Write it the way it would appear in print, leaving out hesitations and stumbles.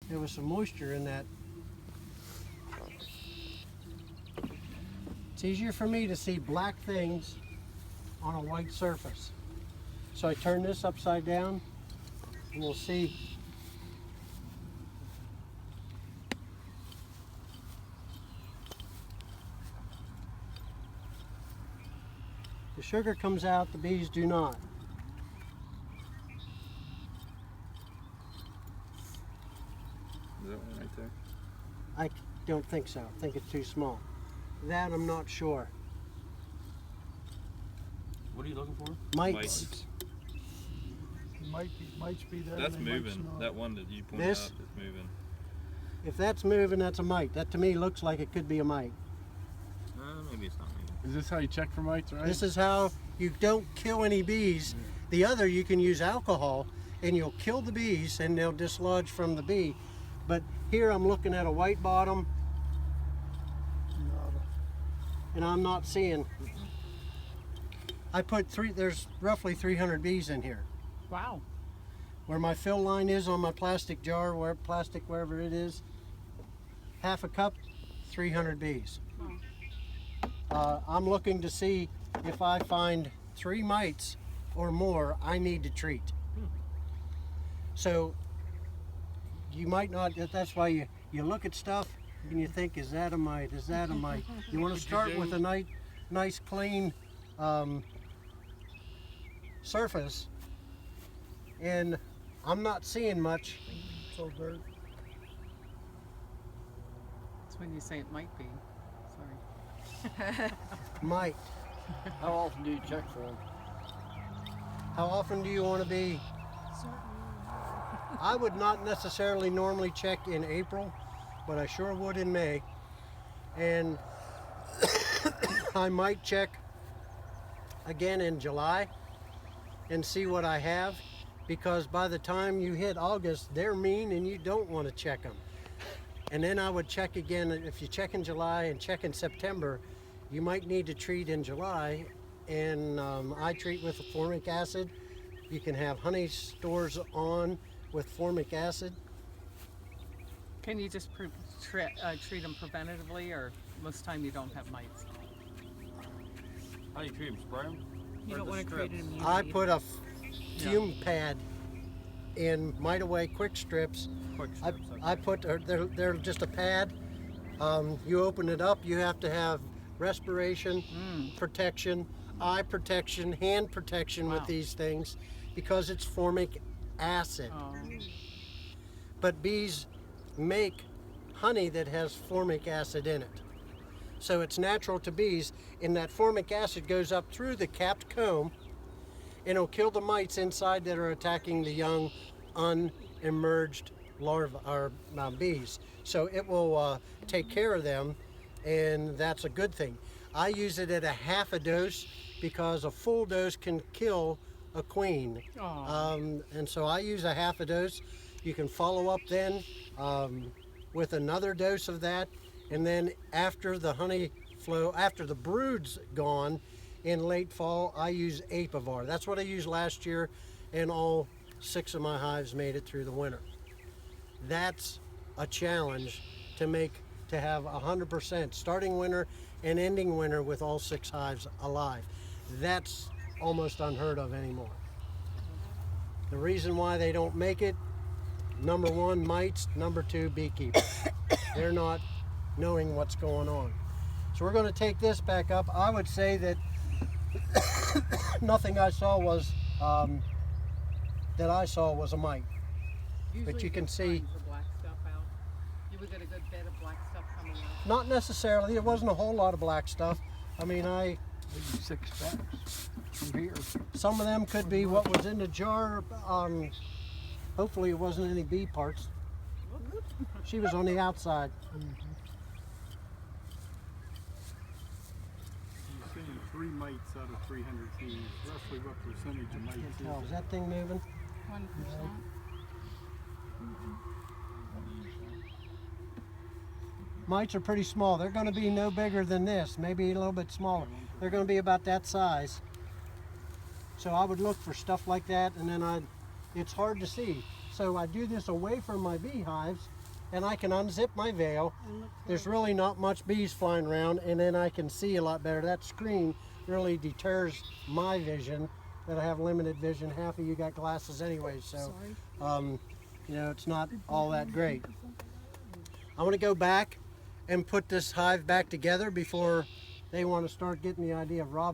there was some moisture in that. It's easier for me to see black things on a white surface. So I turn this upside down and we'll see. The sugar comes out, the bees do not. Is that one right there? I don't think so. I think it's too small. That I'm not sure. What are you looking for? Mites. Might be there. That's they might moving. not. That one that you pointed This? out is moving. If that's moving, that's a mite. That to me looks like it could be a mite. Maybe it's not moving. Is this how you check for mites, right? This is how you don't kill any bees. The other, you can use alcohol and you'll kill the bees and they'll dislodge from the bee. But here I'm looking at a white bottom and I'm not seeing. I put there's roughly 300 bees in here. Wow. Where my fill line is on my plastic jar, wherever it is, half a cup, 300 bees. I'm looking to see if I find 3 mites or more, I need to treat. So you might not, that's why you look at stuff and you think, is that a mite, is that a mite? You want to start with a nice clean surface, and I'm not seeing much. So dirt. That's when you say it might be. Sorry. Mite. How often do you check for them? How often do you want to be? I would not necessarily normally check in April, but I sure would in May. And I might check again in July and see what I have, because by the time you hit August, they're mean and you don't want to check them. And then I would check again. If you check in July and check in September, you might need to treat in July. And I treat with formic acid. You can have honey stores on with formic acid. Can you just treat them preventatively, or most time you don't have mites? How do you treat them? Spray them? You don't want to create an immunity. I put a fume pad in Mite Away quick strips. Quick I strips, okay. put, they're just a pad. You open it up, you have to have respiration protection, eye protection, hand protection with Wow. these things, because it's formic acid. Oh. But bees make honey that has formic acid in it. So it's natural to bees, and that formic acid goes up through the capped comb and it'll kill the mites inside that are attacking the young, unemerged larvae or bees. So it will take care of them, and that's a good thing. I use it at a half a dose because a full dose can kill a queen. And so I use a half a dose. You can follow up then with another dose of that, and then after the honey flow, after the brood's gone in late fall, I use Apivar. That's what I used last year, and all 6 of my hives made it through the winter. That's a challenge to have 100% starting winter and ending winter with all 6 hives alive. That's almost unheard of anymore. The reason why they don't make it, number 1, mites, number 2, beekeepers. They're not knowing what's going on. So we're going to take this back up. I would say that nothing I saw was a mite. But you can see, The black stuff out. You would get a good bed of black stuff coming out. not necessarily, there wasn't a whole lot of black stuff. I mean, Maybe 6 bags from here. some of them could be what was in the jar. Hopefully it wasn't any bee parts. She was on the outside. You're saying 3 mites out of 300 bees. Roughly what percentage of mites Can't is tell. Is it? that thing moving? 1%. Mites are pretty small. They're going to be no bigger than this, maybe a little bit smaller. They're going to be about that size. So I would look for stuff like that, and then it's hard to see. So I do this away from my beehives and I can unzip my veil. There's really not much bees flying around, and then I can see a lot better. That screen really deters my vision, that I have limited vision. Half of you got glasses anyway, so you know, it's not all that great. I want to go back and put this hive back together before they want to start getting the idea of robbing